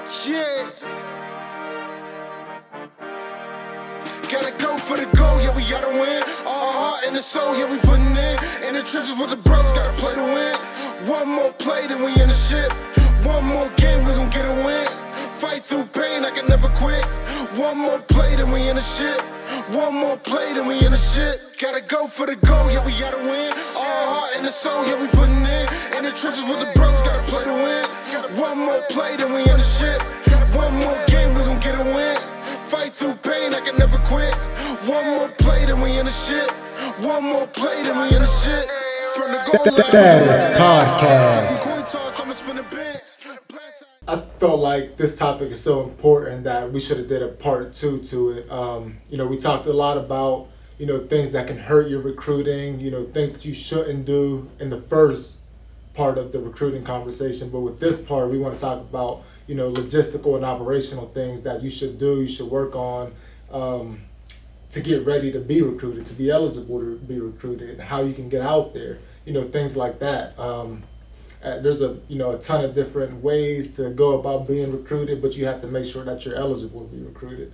Yeah. Gotta go for the goal, yeah, we gotta win. Our heart and the soul, yeah, we putting in the trenches with the bros, gotta play to win. One more play, then we in the ship. One more game, we gon' get a win. Fight through pain, I can never quit. One more play, then we in the ship. One more play, then we in the ship. Gotta go for the goal, yeah, we gotta win. Our heart and the soul, yeah, we putting in the trenches with the bros, gotta play to win. One more play, then we in the ship. One more game, we gon' get a win. Fight through pain, I can never quit. One more play, then we in the shit. One more play, then we in the shit. From the goal line. Status Podcast. I felt like this topic is so important that we should have did a part 2 to it. We talked a lot about, things that can hurt your recruiting, things that you shouldn't do in the first part of the recruiting conversation. But with this part, we want to talk about, logistical and operational things that you should do, you should work on to get ready to be recruited, to be eligible to be recruited, how you can get out there, things like that. There's a ton of different ways to go about being recruited, but you have to make sure that you're eligible to be recruited.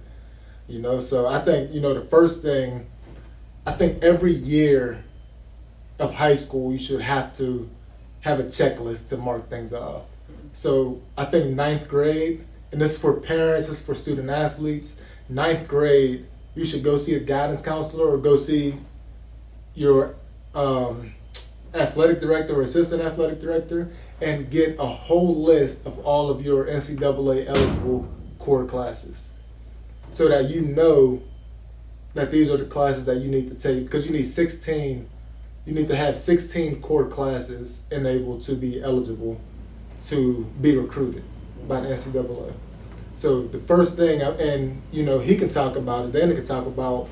So I think, the first thing, I think every year of high school, you should have to have a checklist to mark things off. So I think 9th grade, and this is for parents, this is for student athletes, 9th grade, you should go see a guidance counselor or go see your athletic director or assistant athletic director and get a whole list of all of your NCAA eligible core classes so that you know that these are the classes that you need to take, because you need to have 16 core classes enabled to be eligible to be recruited by the NCAA. So the first thing, and he can talk about it, Dana can talk about,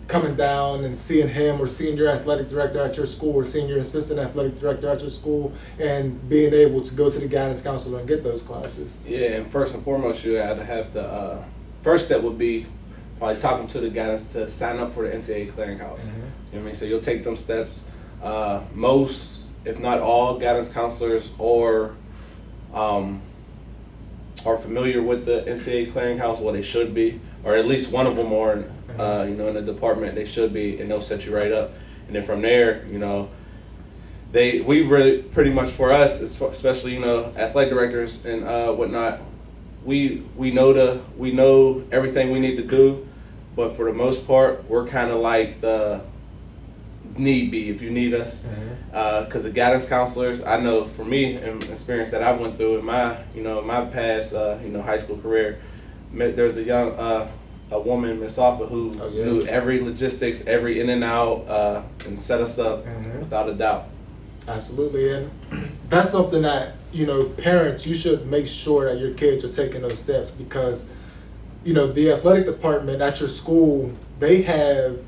coming down and seeing him or seeing your athletic director at your school or seeing your assistant athletic director at your school and being able to go to the guidance counselor and get those classes. Yeah, and first and foremost, you had to have the first step would be probably talking to the guidance to sign up for the NCAA clearinghouse. Mm-hmm. You know what I mean? So you'll take them steps. Most, if not all, guidance counselors are familiar with the NCAA clearinghouse. Well, they should be, or at least one of them are. In the department, they should be, and they'll set you right up. And then from there, we really pretty much for us, especially athletic directors and whatnot, we know everything we need to do, but for the most part, we're kind of like the need be if you need us, because the guidance counselors, I know for me and experience that I went through in my my past high school career, there's a woman, Miss Alpha, who knew every logistics, every in and out, and set us up without a doubt. Absolutely, and that's something that, parents, you should make sure that your kids are taking those steps, because, the athletic department at your school, they have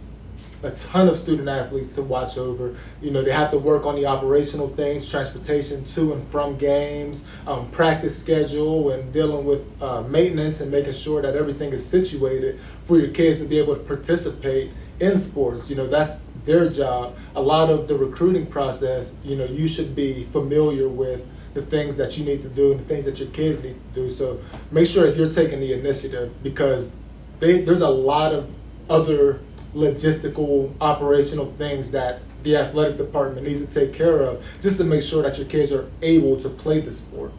a ton of student athletes to watch over. They have to work on the operational things, transportation to and from games, practice schedule, and dealing with maintenance and making sure that everything is situated for your kids to be able to participate in sports. That's their job. A lot of the recruiting process, you should be familiar with the things that you need to do and the things that your kids need to do. So make sure that you're taking the initiative, because there's a lot of other logistical, operational things that the athletic department needs to take care of just to make sure that your kids are able to play the sport.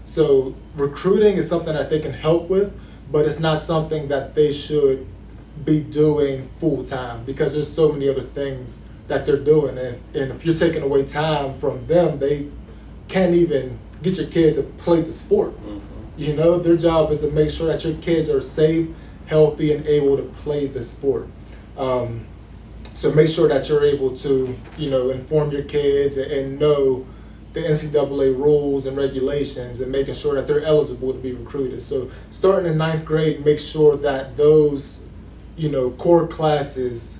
So recruiting is something that they can help with, but it's not something that they should be doing full time, because there's so many other things that they're doing, and if you're taking away time from them, they can't even get your kid to play the sport. Their job is to make sure that your kids are safe, healthy, and able to play the sport. So make sure that you're able to, inform your kids and know the NCAA rules and regulations, and making sure that they're eligible to be recruited. So starting in 9th grade, make sure that those, core classes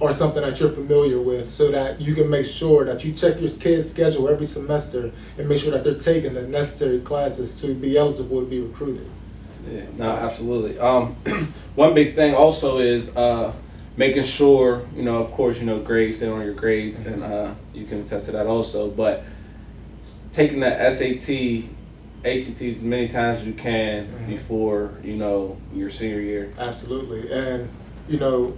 are something that you're familiar with, so that you can make sure that you check your kids' schedule every semester and make sure that they're taking the necessary classes to be eligible to be recruited. Yeah, no, absolutely. One big thing also is making sure, of course, grades, staying on your grades, and you can attest to that also, but taking the SAT ACTs as many times as you can before, you know, your senior year. Absolutely. And, you know,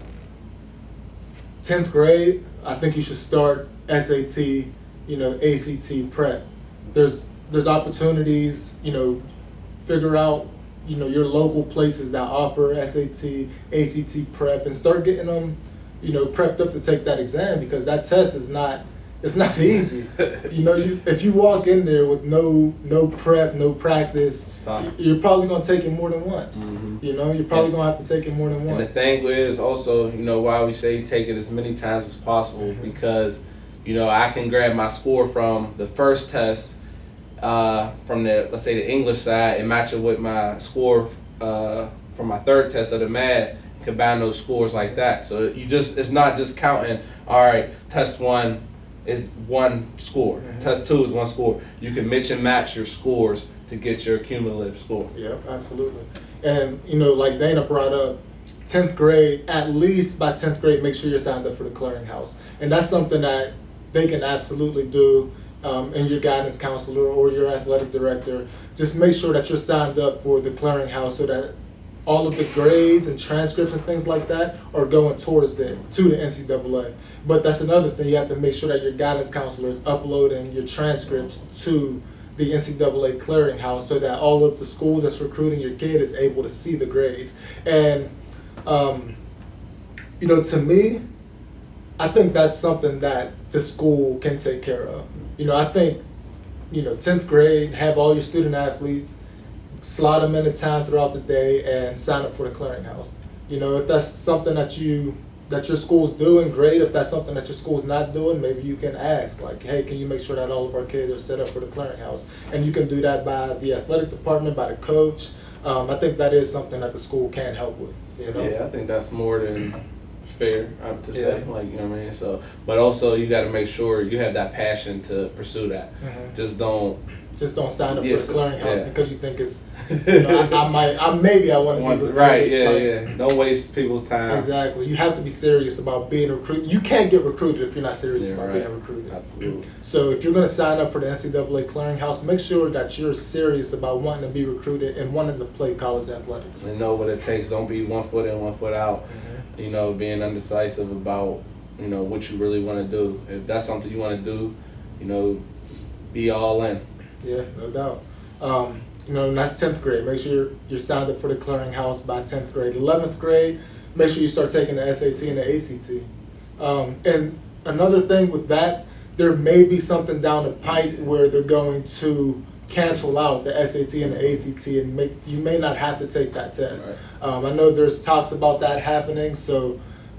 10th grade, I think you should start SAT, you know, ACT prep. There's opportunities, you know, figure out, you know, your local places that offer SAT, ACT prep, and start getting them, you know, prepped up to take that exam, because that test is not, it's not easy. You know, if you walk in there with no prep, no practice, you're probably gonna take it more than once. You know, you're probably gonna have to take it more than once. And the thing is also, you know, why we say take it as many times as possible, because, you know, I can grab my score from the first test, from the, let's say, the English side, and match it with my score from my third test of the math, and combine those scores like that. So it's not just counting, all right, test 1 is 1 score, test 2 is 1 score. You can mix and match your scores to get your cumulative score. Yeah, absolutely. And, you know, like Dana brought up, 10th grade, at least by 10th grade, make sure you're signed up for the clearinghouse. And that's something that they can absolutely do, and your guidance counselor or your athletic director. Just make sure that you're signed up for the clearinghouse, so that all of the grades and transcripts and things like that are going towards to the NCAA. But that's another thing, you have to make sure that your guidance counselor is uploading your transcripts to the NCAA clearinghouse, so that all of the schools that's recruiting your kid is able to see the grades. And, you know, to me, I think that's something that the school can take care of. You know, I think, you know, 10th grade, have all your student athletes, slot them in a time throughout the day, and sign up for the clearinghouse. You know, if that's something that your school's doing, great. If that's something that your school's not doing, maybe you can ask, like, hey, can you make sure that all of our kids are set up for the clearinghouse? And you can do that by the athletic department, by the coach. I think that is something that the school can help with, you know? Yeah, I think that's more than fair to say, like, you know what I mean? So, but also you got to make sure you have that passion to pursue that. Just don't sign up for the clearinghouse because you think it's, you know, I want to be recruited. Don't waste people's time. Exactly. You have to be serious about being recruited. You can't get recruited if you're not serious about being recruited. Absolutely. So if you're going to sign up for the NCAA clearinghouse, make sure that you're serious about wanting to be recruited and wanting to play college athletics. And know what it takes. Don't be 1 foot in, 1 foot out. You know, being undecisive about, you know, what you really want to do. If that's something you want to do, you know, be all in. Yeah, no doubt. You know, and that's 10th grade. Make sure you're signed up for the clearinghouse by 10th grade. 11th grade, make sure you start taking the SAT and the ACT. And another thing with that, there may be something down the pipe where they're going to cancel out the SAT and the ACT, and you may not have to take that test. I know there's talks about that happening,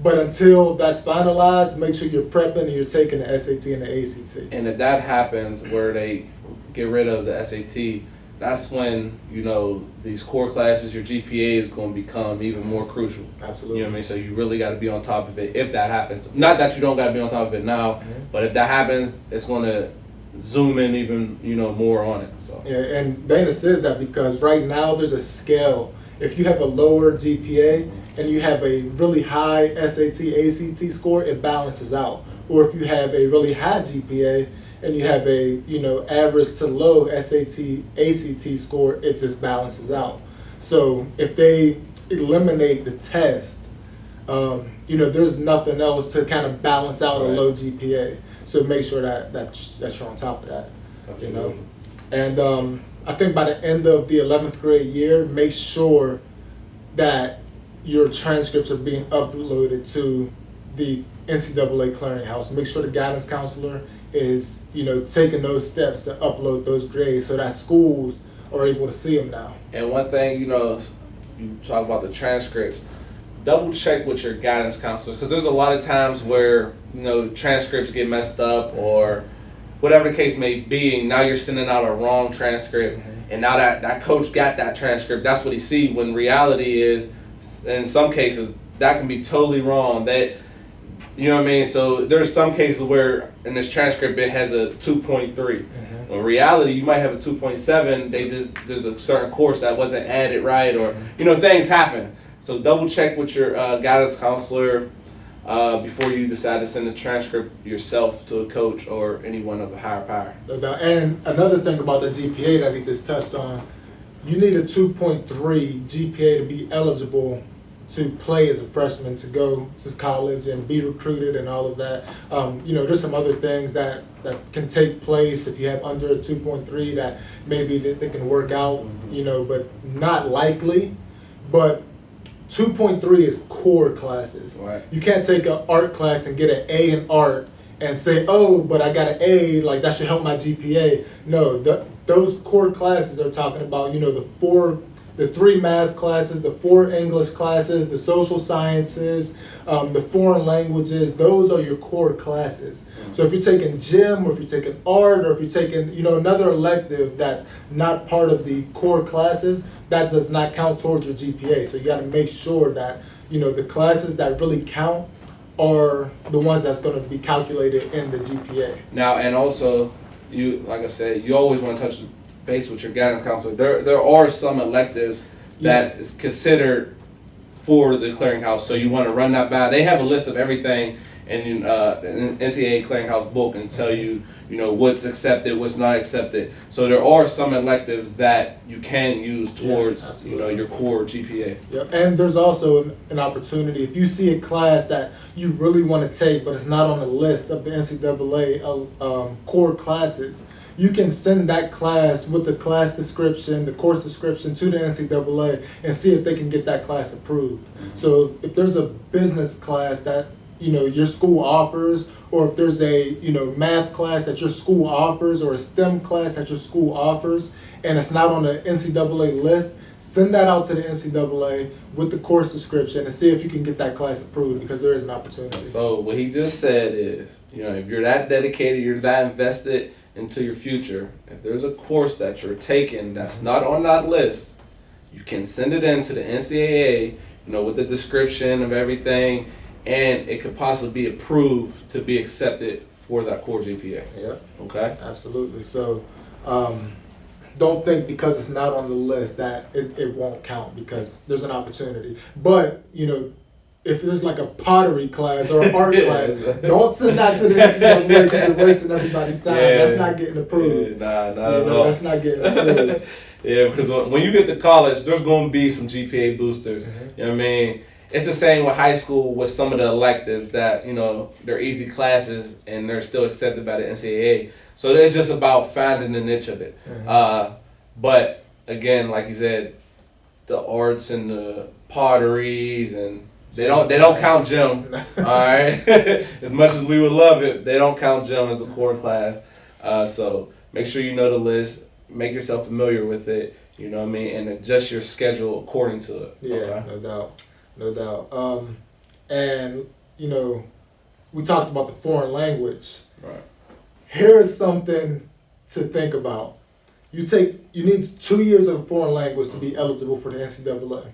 but until that's finalized, make sure you're prepping and you're taking the SAT and the ACT. And if that happens where they get rid of the SAT, that's when, you know, these core classes, your GPA is going to become even more crucial. Absolutely. You know what I mean? So you really got to be on top of it if that happens. Not that you don't got to be on top of it now, but if that happens, it's going to zoom in even, you know, more on it. So. Yeah, and Dana says that because right now there's a scale. If you have a lower GPA and you have a really high SAT, ACT score, it balances out. Or if you have a really high GPA and you have a, you know, average to low SAT, ACT score, it just balances out. So if they eliminate the test, you know, there's nothing else to kind of balance out a low GPA. So make sure that you're on top of that. Absolutely. You know. And I think by the end of the 11th grade year, make sure that your transcripts are being uploaded to the NCAA clearinghouse. Make sure the guidance counselor is, you know, taking those steps to upload those grades so that schools are able to see them now. And one thing, you know, you talk about the transcripts, double check with your guidance counselors, because there's a lot of times where, you know, transcripts get messed up or whatever the case may be, and now you're sending out a wrong transcript, and now that coach got that transcript, that's what he see, when reality is, in some cases, that can be totally wrong. That, you know what I mean? So there's some cases where in this transcript it has a 2.3. In reality, you might have a 2.7. There's a certain course that wasn't added right, or, you know, things happen. So double check with your guidance counselor. before you decide to send the transcript yourself to a coach or anyone of a higher power. No doubt. And another thing about the GPA that he just touched on, you need a 2.3 GPA to be eligible to play as a freshman, to go to college and be recruited and all of that. There's some other things that can take place if you have under a 2.3 that maybe they can work out, but not likely. But 2.3 is core classes. Right. You can't take an art class and get an A in art and say, oh, but I got an A, like that should help my GPA. No, those core classes are talking about, the 3 math classes, the 4 English classes, the social sciences, the foreign languages. Those are your core classes. So if you're taking gym, or if you're taking art, or if you're taking another elective that's not part of the core classes, that does not count towards your GPA. So you got to make sure that the classes that really count are the ones that's going to be calculated in the GPA. Now, and also, like I said, you always want to touch base with your guidance counselor. There are some electives that is considered for the clearinghouse, so you want to run that by. They have a list of everything in the NCAA clearinghouse book and tell you, what's accepted, what's not accepted. So there are some electives that you can use towards, your core GPA. Yep. And there's also an opportunity if you see a class that you really want to take, but it's not on the list of the NCAA core classes. You can send that class with the class description, the course description to the NCAA and see if they can get that class approved. So if there's a business class that your school offers, or if there's a math class that your school offers, or a STEM class that your school offers, and it's not on the NCAA list, send that out to the NCAA with the course description and see if you can get that class approved, because there is an opportunity. So what he just said is, if you're that dedicated, you're that invested into your future, if there's a course that you're taking that's not on that list, you can send it in to the NCAA, with the description of everything, and it could possibly be approved to be accepted for that core GPA. Yeah. Okay? Absolutely. So don't think because it's not on the list that it won't count, because there's an opportunity. But, if there's like a pottery class or an art class, don't send that to the NCAA because you're wasting everybody's time. Yeah. That's not getting approved. Not at all. That's not getting approved. Yeah, because when you get to college, there's going to be some GPA boosters. Mm-hmm. You know what I mean? It's the same with high school with some of the electives that, they're easy classes and they're still accepted by the NCAA. So it's just about finding the niche of it. Mm-hmm. But again, like you said, the arts and the potteries and they don't count gym. All right, as much as we would love it, they don't count gym as a core class. So make sure you know the list, make yourself familiar with it. You know what I mean, and adjust your schedule according to it. Yeah, Okay? no doubt. And we talked about the foreign language. Right. Here's something to think about. You need 2 years of a foreign language to be eligible for the NCAA.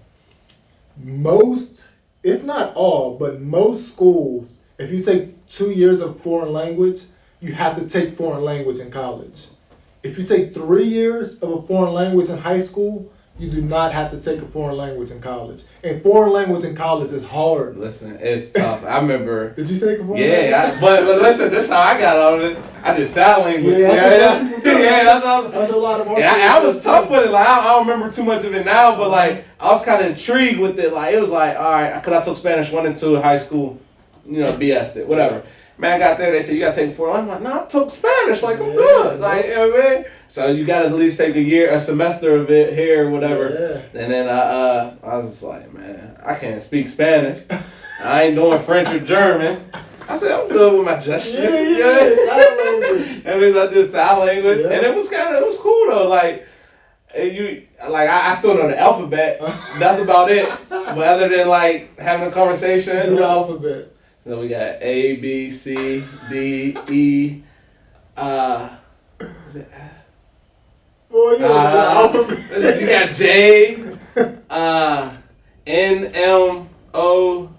Most, if not all, but most schools, if you take 2 years of foreign language, you have to take foreign language in college. If you take 3 years of a foreign language in high school, you do not have to take a foreign language in college. And foreign language in college is hard. Listen, it's tough. I remember. Did you take a foreign language? Yeah, but listen, that's how I got out of it. I did sign language. That's a lot of hard. And I was tough with it. Like I don't remember too much of it now, but like I was kind of intrigued with it. Like it was like, all right, because I took Spanish 1 and 2 in high school. BS'd it, whatever. Man, I got there. They said you got to take 4. I'm like, no, I took Spanish. Like I'm good. Like you know what I mean. So you got to at least take a semester of it here, or whatever. Yeah. And then I was just like, man, I can't speak Spanish. I ain't doing French or German. I said, I'm good with my gestures. Sign language. That means I did sign language, Yeah. and it was cool though. Like I still know the alphabet. That's about it. But other than like having a conversation, Do the alphabet. then we got A, B, C, D, E. Is it? Boy, the alphabet. You got J, N, M, O.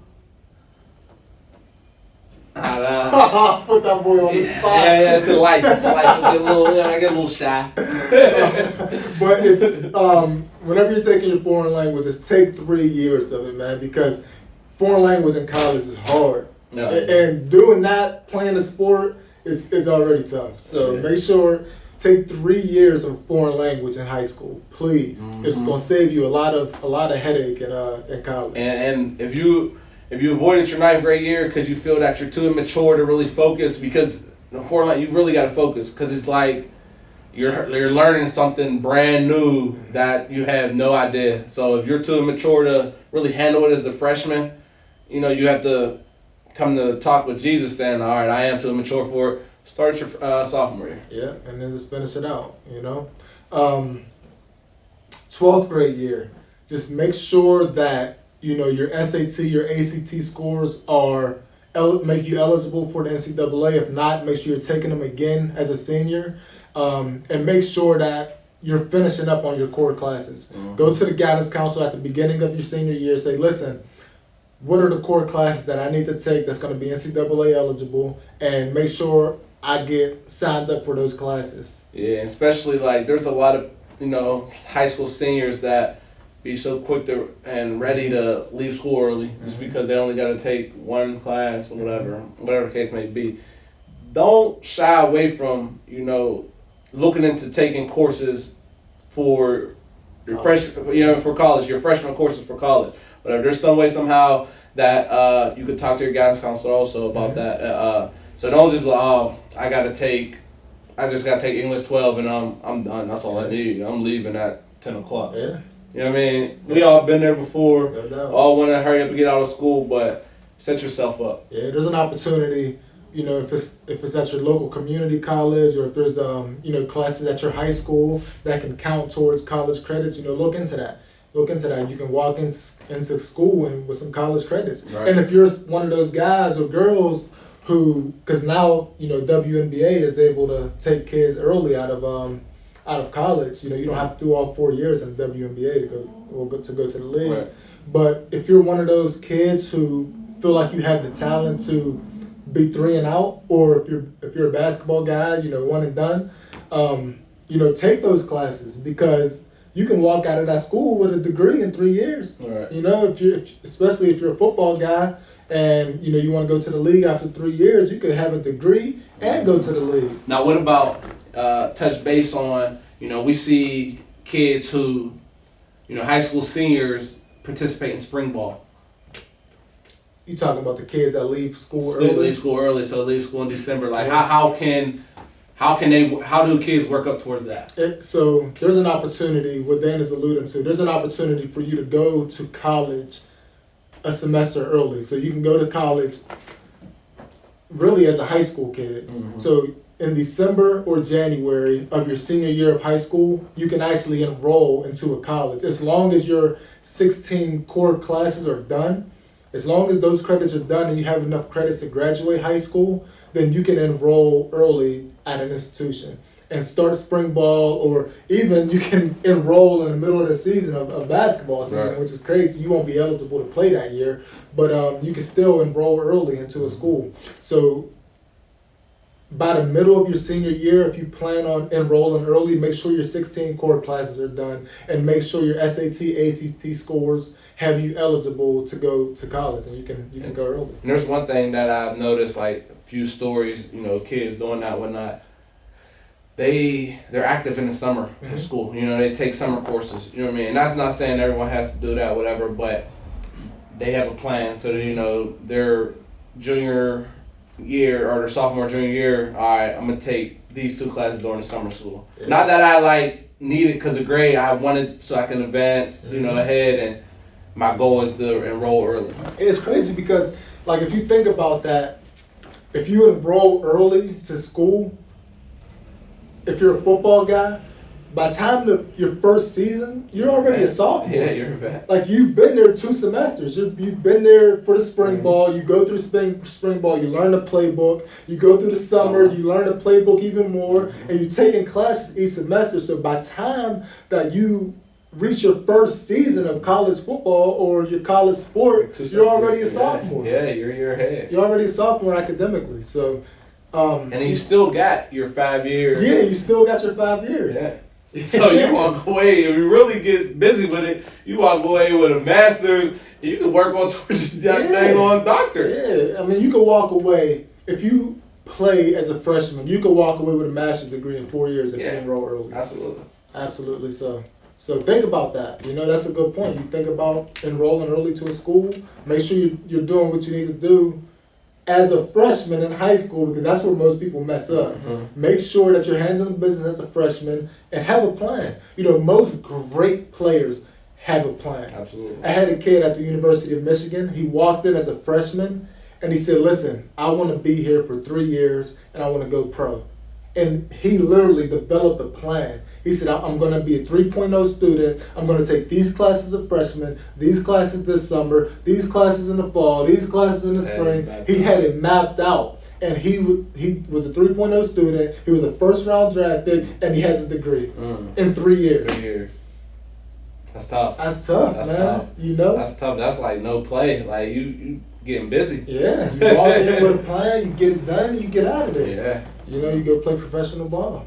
Put that boy on the spot. Yeah, it's the life. I get a little shy. But if whenever you're taking your foreign languages, take 3 years of it, man, because foreign language in college is hard. No. And doing that, playing a sport, is already tough. So make sure, take 3 years of foreign language in high school, please. It's gonna save you a lot of headache in college. And if you avoided your 9th grade year because you feel that you're too immature to really focus, because the foreign language, you've really got to focus, because it's like you're learning something brand new that you have no idea. So if you're too immature to really handle it as a freshman, you know, you have to come to talk with Jesus saying, all right, I am too immature for it. Start your sophomore year. Yeah, and then just finish it out, you know. 12th grade year, just make sure that, you know, your SAT, your ACT scores are make you eligible for the NCAA. If not, make sure you're taking them again as a senior. And make sure that you're finishing up on your core classes. Go to the guidance counselor at the beginning of your senior year. Say, listen, what are the core classes that I need to take that's going to be NCAA eligible, and make sure I get signed up for those classes. Yeah, especially like there's a lot of, you know, high school seniors that be so quick to and ready to leave school early just because they only got to take one class or whatever the case may be. Don't shy away from, you know, looking into taking courses for your for college, your freshman courses for college. But if there's some way somehow that you could talk to your guidance counselor also about that. So don't just be like, oh, I just gotta take English 12 and I'm done. That's all I need. I'm leaving at 10 o'clock. Yeah. You know what I mean? We all been there before. No doubt. All want to hurry up and get out of school, but set yourself up. Yeah, there's an opportunity. You know, if it's at your local community college, or if there's you know, classes at your high school that can count towards college credits, you know, look into that. Look into that. You can walk into school and with some college credits. Right. And if you're one of those guys or girls who, because now, you know, WNBA is able to take kids early out of college. You know, you don't have to do all 4 years in WNBA to go to the league. Right. But if you're one of those kids who feel like you have the talent to be 3 and out, or if you're a basketball guy, you know, 1 and done, you know, take those classes, because you can walk out of that school with a degree in 3 years. Right. You know, especially if you're a football guy and, you know, you want to go to the league after 3 years, you could have a degree and go to the league. Now, what about touch base on, you know, we see kids who, you know, high school seniors participate in spring ball. You talking about the kids that leave school So early? they leave school early, so they leave school in December. Like, how do kids work up towards that? So there's an opportunity, what Dan is alluding to, there's an opportunity for you to go to college a semester early. So you can go to college really as a high school kid. Mm-hmm. So in December or January of your senior year of high school, you can actually enroll into a college. As long as your 16 core classes are done, as long as those credits are done and you have enough credits to graduate high school, then you can enroll early at an institution and start spring ball, or even you can enroll in the middle of the season of basketball season, Right. which is crazy. You won't be eligible to play that year, but you can still enroll early into a school. So by the middle of your senior year, if you plan on enrolling early, make sure your 16 core classes are done, and make sure your SAT, ACT scores have you eligible to go to college, and you can go early. And there's one thing that I've noticed, like a few stories, you know, kids doing that, whatnot. They're active in the summer in school. You know, they take summer courses. You know what I mean? And that's not saying everyone has to do that, whatever, but they have a plan so that, you know, their junior year or their sophomore, junior year, all right, I'm going to take these 2 classes during the summer school. Yeah. Not that I, like, need it because of grade. I wanted so I can advance, you know, ahead, and my goal is to enroll early. It's crazy because, like, if you think about that, if you enroll early to school, if you're a football guy, by the time of your first season, you're already a sophomore. Yeah, you're a vet. Like, you've been there 2 semesters. You've been there for the spring ball. You go through spring ball. You learn the playbook. You go through the summer. You learn the playbook even more. And you're taking classes each semester. So by the time that you reach your first season of college football or your college sport, you're already a sophomore. Yeah, you're ahead. You're already a sophomore academically. So, and then you still got your 5 years. Yeah, you still got your 5 years. Yeah. So you walk away, if you really get busy with it, you walk away with a master's You can work on towards that thing on doctor. Yeah, I mean, you could walk away if you play as a freshman. You could walk away with a master's degree in 4 years if you enroll early. Absolutely. Absolutely so. So think about that. You know, that's a good point. You think about enrolling early to a school. Make sure you're doing what you need to do as a freshman in high school, because that's where most people mess up. Make sure that you're handling business as a freshman and have a plan. You know, most great players have a plan. Absolutely. I had a kid at the University of Michigan. He walked in as a freshman and he said, listen, I want to be here for 3 years and I want to go pro. And he literally developed a plan. He said, I'm going to be a 3.0 student. I'm going to take these classes as freshman, these classes this summer, these classes in the fall, these classes in the spring. He had it mapped out. And he was a 3.0 student. He was a first-round draft pick, and he has a degree in 3 years. 3 years. That's tough. That's tough, That's man. tough. You know? That's tough. That's like no play. Like you getting busy. Yeah, you walk in with a plan, you get it done, you get out of there. Yeah. You know, you go play professional ball,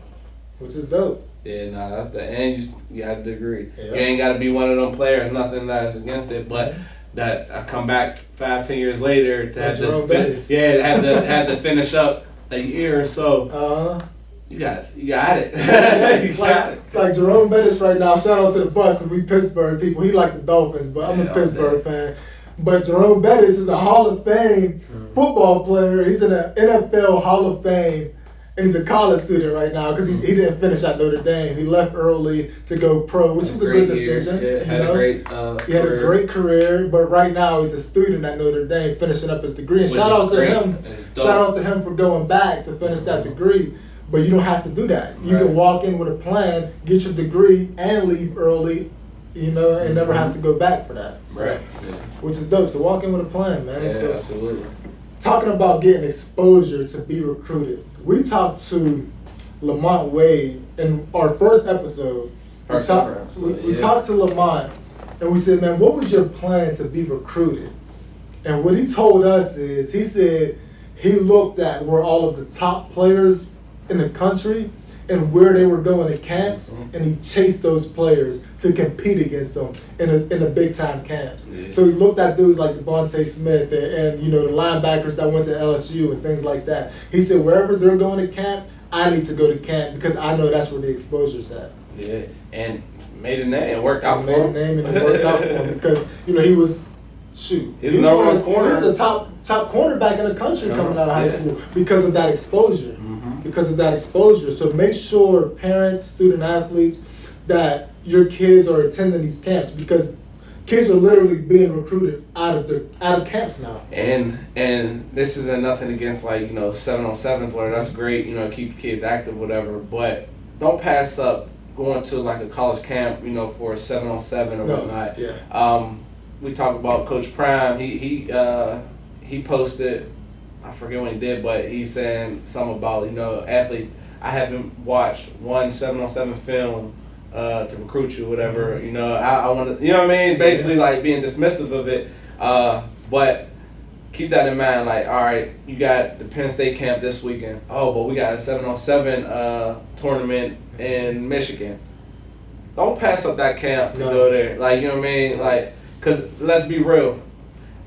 which is dope. Yeah, nah, that's the and you got a degree. Yeah. You ain't got to be one of them players. Nothing that's against it, but that I come back 5-10 years later to have Jerome to Bettis. have to finish up a year or so. You got it. You got it. It's like Jerome Bettis right now. Shout out to the bus because we Pittsburgh people. He like the Dolphins, but I'm a Pittsburgh fan. But Jerome Bettis is a Hall of Fame football player. He's in the NFL Hall of Fame. And he's a college student right now because he didn't finish at Notre Dame. He left early to go pro, which was a good decision. Yeah, had a great he had a great career, but right now he's a student at Notre Dame finishing up his degree. And shout out to him. Shout out to him for going back to finish that degree. But you don't have to do that. You can walk in with a plan, get your degree, and leave early, you know, and never have to go back for that. So, Right. which is dope. So walk in with a plan, man. Yeah, So, absolutely. talking about getting exposure to be recruited. We talked to Lamont Wade in our first episode. We talked to Lamont and we said, man, what was your plan to be recruited? And what he told us is, he said he looked at where all of the top players in the country and where they were going to camps, and he chased those players to compete against them in the big time camps. Yeah. So he looked at dudes like Devontae Smith and you know the linebackers that went to LSU and things like that. He said wherever they're going to camp, I need to go to camp because I know that's where the exposure's at. Yeah, and made a name, worked out for him. Made a name and it worked out for him because you know he was. He was a top cornerback in the country coming out of high school because of that exposure. Because of that exposure. So make sure parents, student athletes, that your kids are attending these camps because kids are literally being recruited out of camps now. And this isn't nothing against 7-on-7s where that's great, keep kids active, whatever. But don't pass up going to like a college camp, for a 7-on-7 or whatnot. Yeah. We talked about Coach Prime. He posted, I forget when he did, but he's saying something about, athletes. I haven't watched one 7-on-7 film to recruit you, whatever. I want to, you know what I mean? Basically, like being dismissive of it. But keep that in mind. Like, all right, you got the Penn State camp this weekend. Oh, but we got a 7-on-7 tournament in Michigan. Don't pass up that camp to go there. Like, you know what I mean? Like, because let's be real.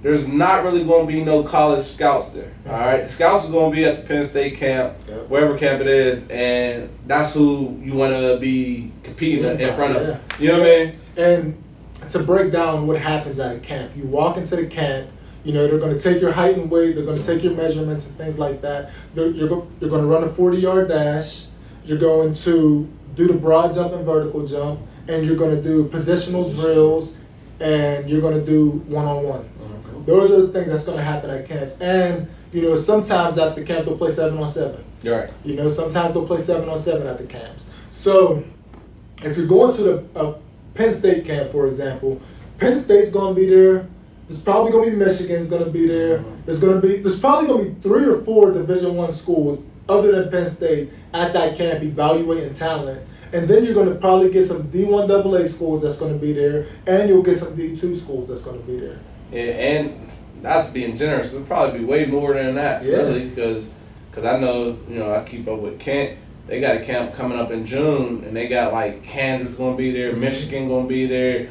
There's not really going to be no college scouts there, all right? The scouts are going to be at the Penn State camp, wherever camp it is, and that's who you want to be competing in front of. You know what I mean? And to break down what happens at a camp, you walk into the camp, they're going to take your height and weight, they're going to take your measurements and things like that. You're going to run a 40-yard dash, you're going to do the broad jump and vertical jump, and you're going to do positional drills, and you're going to do one-on-ones. Those are the things that's going to happen at camps. And, sometimes at the camp they'll play 7-on-7. You're right. Sometimes they'll play 7-on-7 at the camps. So if you're going to the Penn State camp, for example, Penn State's going to be there. There's probably going to be Michigan's going to be there. There's probably going to be 3 or 4 Division I schools other than Penn State at that camp evaluating talent. And then you're going to probably get some D1 AA schools that's going to be there, and you'll get some D2 schools that's going to be there. Yeah, and that's being generous. It'll probably be way more than that, really, because I know, I keep up with Kent. They got a camp coming up in June, and they got, Kansas going to be there, Michigan going to be there.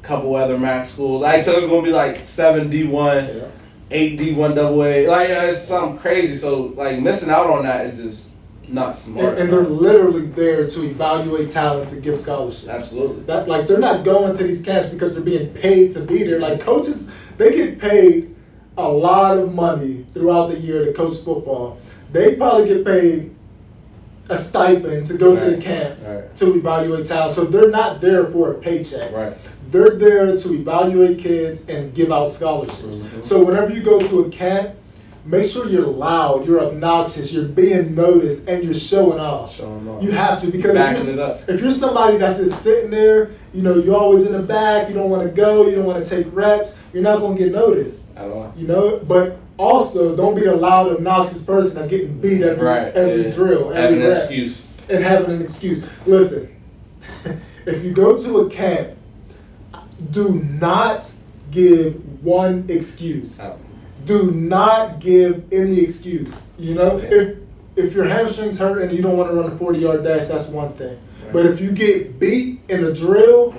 couple other max schools. Like, so it's gonna be like 7 D1, Yeah. 8 D1 AA. Like, it's something crazy. So like missing out on that is just not smart. And they're literally there to evaluate talent, to give scholarships. Absolutely. That, like, they're not going to these camps because they're being paid to be there. Like, coaches, they get paid a lot of money throughout the year to coach football. They probably get paid a stipend to go to the Right. camps Right. to evaluate talent. So they're not there for a paycheck. Right. They're there to evaluate kids and give out scholarships. Mhm. So whenever you go to a camp, make sure you're loud, you're obnoxious, you're being noticed, and you're showing off. Showing off. You have to, because Backing it up. if you're somebody that's just sitting there, you know, you're always in the back, you don't want to go, you don't want to take reps, you're not going to get noticed. At all. You know, but also don't be a loud, obnoxious person that's getting beat every Yeah. drill, every Having an rep, excuse. and having an excuse. Listen, if you go to a camp, do not give one excuse. Out. Do not give any excuse. You know, if your hamstrings hurt and you don't want to run a 40-yard dash, that's one thing. Right. But if you get beat in a drill,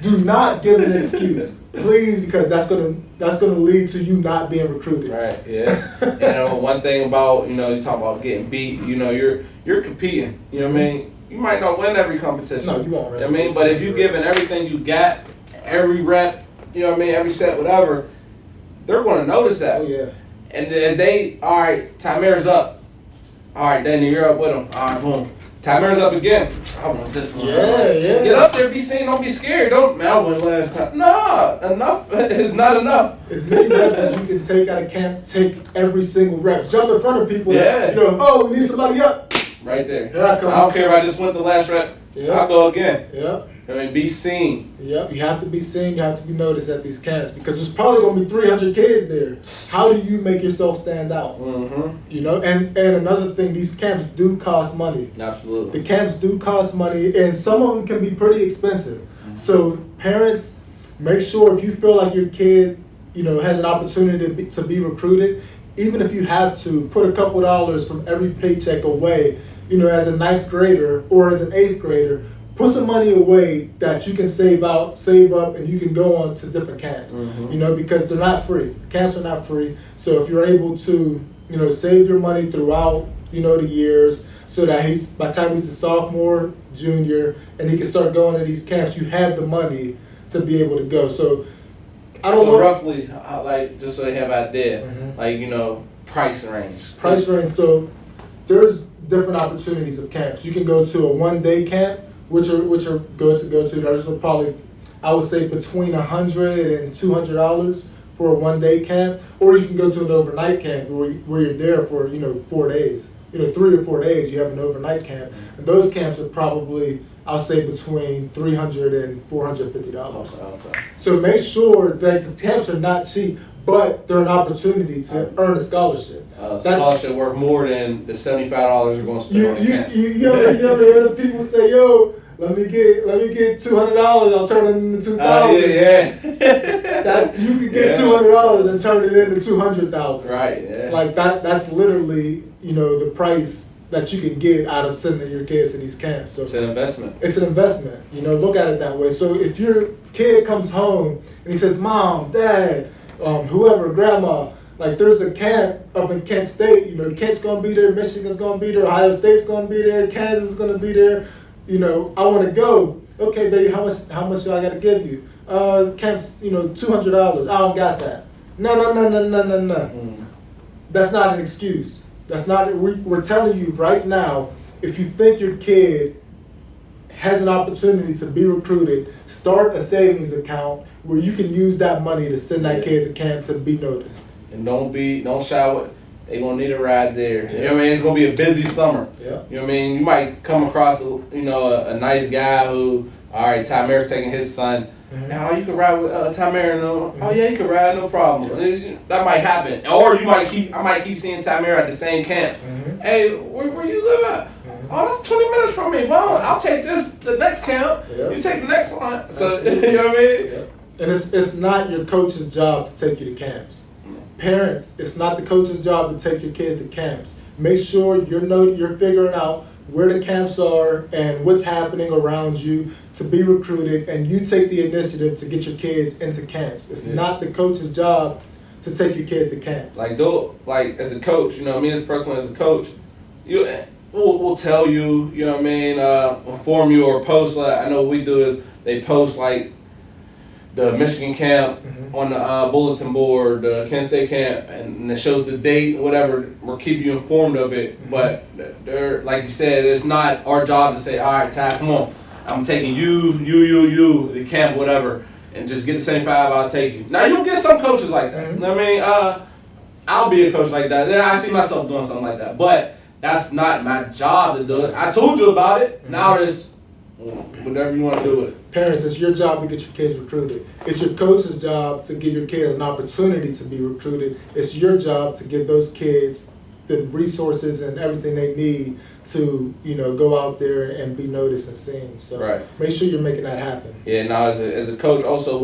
do not give an excuse, please, because that's gonna lead to you not being recruited. Right. Yeah. And one thing about, you know, you talk about getting beat. You know, you're competing. You know what I mean? You might not win every competition. No, you won't. You know what I mean? But if you giving everything you got, every rep, you know what I mean, every set, whatever, they're going to notice that. Oh yeah. And then they, all right, Tymer's up. All right, then you're up with them. All right, boom. Tymer's up again. I want this one. Yeah, yeah. Get up there, be seen, don't be scared. Don't, man, I won last time. Nah, enough is not enough. As many reps as you can take out of camp, take every single rep. Jump in front of people. Yeah. You know, oh, we need somebody up. Right there. Here I come. I don't care if I just went the last rep. Yeah. I'll go again. Yeah. I mean, be seen. Yep, you have to be seen, you have to be noticed at these camps because there's probably going to be 300 kids there. How do you make yourself stand out? Mm-hmm. You know, and another thing, these camps do cost money. Absolutely. The camps do cost money, and some of them can be pretty expensive. Mm-hmm. So parents, make sure if you feel like your kid, you know, has an opportunity to be recruited, even if you have to put a couple dollars from every paycheck away, you know, as a 9th grader or as an 8th grader, put some money away that you can save up, and you can go on to different camps. Mhm. You know, because they're not free. Camps are not free. So if you're able to, you know, save your money throughout, you know, the years, so that by the time he's a sophomore, junior, and he can start going to these camps, you have the money to be able to go. So I don't So want roughly, like, just so they have an idea, Mhm. like, you know, price range. price range. So there's different opportunities of camps. You can go to a 1-day camp, which are good to go to. Those are probably, I would say, between $100 and $200 for a 1-day camp, or you can go to an overnight camp where you're there for, you know, 4 days. You know, 3 or 4 days. You have an overnight camp, and those camps are probably, I'll say, between $300 and $450. Okay. So make sure that the camps are not cheap, but they're an opportunity to earn a scholarship. That- Scholarship worth more than the $75 you're going to spend You on the you camp. you ever hear the people say, "Yo, let me get $200. I'll turn it into $2,000." Yeah. That you could get Yeah. $200 and turn it into $200,000. Right, yeah. Like that. That's literally, you know, the price that you can get out of sending your kids to these camps. So It's an investment. it's an investment. You know, look at it that way. So if your kid comes home and he says, "Mom, Dad, whoever, Grandma, like there's a camp up in Kent State. You know, Kent's gonna be there, Michigan's gonna be there, Ohio State's gonna be there, Kansas is gonna be there. You know, I want to go. Okay, baby, how much do I gotta give you? Camp's, you know, $200. I don't got that. No. Mm. That's not an excuse. That's not. We're telling you right now. If you think your kid has an opportunity to be recruited, start a savings account where you can use that money to send that kid to camp to be noticed. And don't shy with, they gonna need a ride there. You know what I mean? It's gonna be a busy summer. Yeah. You know what I mean? You might come across a nice guy who, all right, Tymer's taking his son. Mhm. Now you can ride with Tymer. Oh yeah, you can ride, no problem. That might happen. Or I might keep seeing Tymer at the same camp. Mhm. Hey, where you live at? Oh, that's 20 minutes from me. Well, I'll take the next camp. Yeah. You take the next one. So Absolutely. you know what I mean? Yeah. And it's not your coach's job to take you to camps. Parents, it's not the coach's job to take your kids to camps. Make sure you're figuring out where the camps are and what's happening around you to be recruited, and you take the initiative to get your kids into camps. It's not the coach's job to take your kids to camps. Like as a coach, you know, me as personally as a coach, we'll tell you, you know what I mean, inform you or post. Like I know what we do is they post like the Michigan camp on the bulletin board, the Kent State camp, and it shows the date, whatever. We'll keep you informed of it. But they're like you said, it's not our job to say, all right, Ty, come on, I'm taking you, the camp, whatever, and just get the same 5. I'll take you. Now you'll get some coaches like that. You know what I mean? I'll be a coach like that. Then I see myself doing something like that. But that's not my job to do it. I told you about it. Now it's whatever you want to do with it. Parents, it's your job to get your kids recruited. It's your coach's job to give your kids an opportunity to be recruited. It's your job to give those kids the resources and everything they need to, you know, go out there and be noticed and seen. So make sure you're making that happen. Yeah, now as a coach also,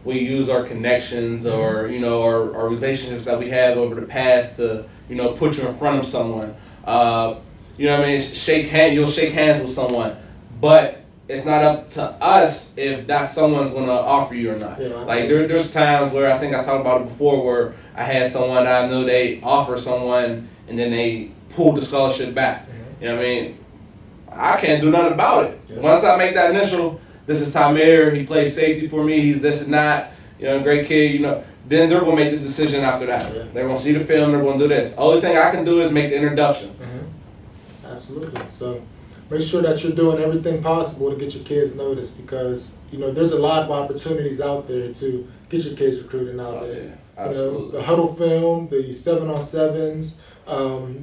we use our connections or, you know, our relationships that we have over the past to, you know, put you in front of someone. You know what I mean? You'll shake hands with someone, but it's not up to us if that someone's gonna offer you or not. Yeah, like there's times where I think I talked about it before where I had someone I know they offer someone and then they pulled the scholarship back. You know what I mean? I can't do nothing about it. Yeah. Once I make that initial, this is Tamir, he plays safety for me, he's this and that, you know, great kid, you know, then they're gonna make the decision after that. Yeah. They're gonna see the film, they're gonna do this. Only thing I can do is make the introduction. Absolutely. So make sure that you're doing everything possible to get your kids noticed, because, you know, there's a lot of opportunities out there to get your kids recruited nowadays. Yeah, you know, the huddle film, the 7-on-7s,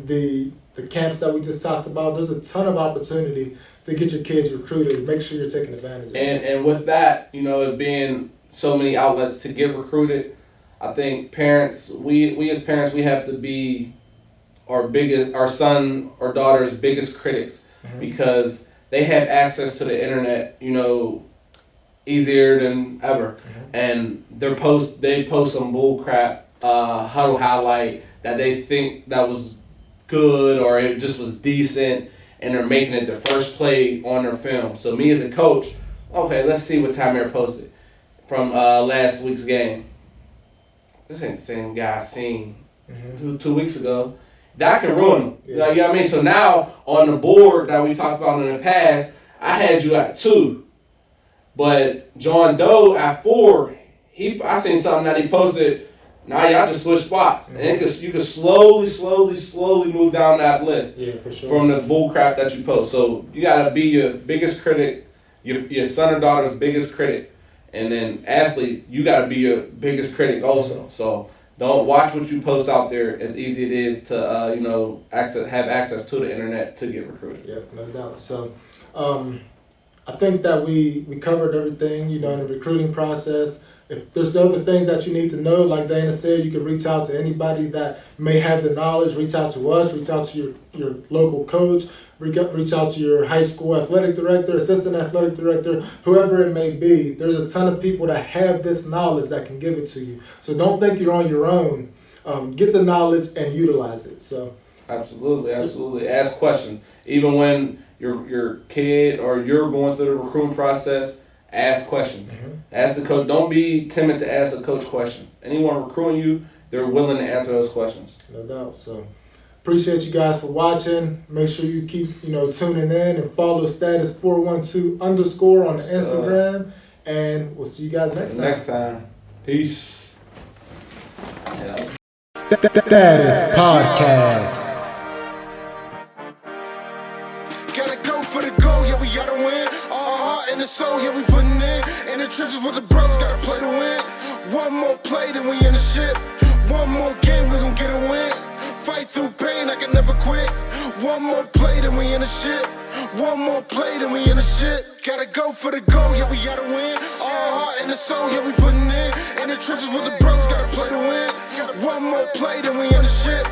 the camps that we just talked about. There's a ton of opportunity to get your kids recruited. Make sure you're taking advantage of it. And with that, you know, it being so many outlets to get recruited, I think parents, we as parents, we have to be our son or daughter's biggest critics. Because they have access to the internet, you know, easier than ever, and they post some bull crap huddle highlight that they think that was good or it just was decent, and they're making it the first play on their film. So me as a coach, okay, let's see what Tamir posted from last week's game. This ain't the same guy I seen 2 weeks ago. That can ruin them. Yeah. You know what I mean? So now on the board that we talked about in the past, I had you at 2. But John Doe at 4, I seen something that he posted, now y'all just switch spots. And you could slowly move down that list. Yeah, for sure. From the bull crap that you post. So you gotta be your biggest critic, your son or daughter's biggest critic. And then athletes, you gotta be your biggest critic also. So don't watch what you post out there. As easy it is to you know, have access to the internet to get recruited. Yeah, no doubt. So, I think that we covered everything, you know, in the recruiting process. If there's other things that you need to know, like Dana said, you can reach out to anybody that may have the knowledge. Reach out to us. Reach out to your local coach. Reach out to your high school athletic director, assistant athletic director, whoever it may be. There's a ton of people that have this knowledge that can give it to you. So don't think you're on your own. Get the knowledge and utilize it. So absolutely. Ask questions. Even when your kid or you're going through the recruiting process, ask questions. Ask the coach. Don't be timid to ask the coach questions. Anyone recruiting you, they're willing to answer those questions. No doubt. So appreciate you guys for watching. Make sure you keep, you know, tuning in and follow status412_ on the Instagram. And we'll see you guys next time. Peace. Status Podcast. Gotta go for the goal, yeah, we gotta win. All heart and the soul, yeah, we putting in the trenches with the bros, gotta play to win. One more play, then we in the ship. One more game, we gon' get a win. Fight through pain, I can never quit. One more play, then we in the ship. One more play, then we in the ship. Gotta go for the goal, yeah, we gotta win. All heart and the soul, yeah, we putting in the trenches with the bros, gotta play to win. One more play, then we in the ship.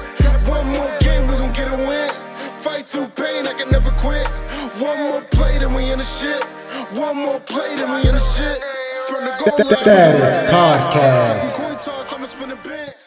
One more game, we gon' get a win. Fight through pain, I can never quit. One more play, then we in the shit. One more play, then we in the shit. From the goal line. Status Podcast. Coin toss, I'ma spin a bit.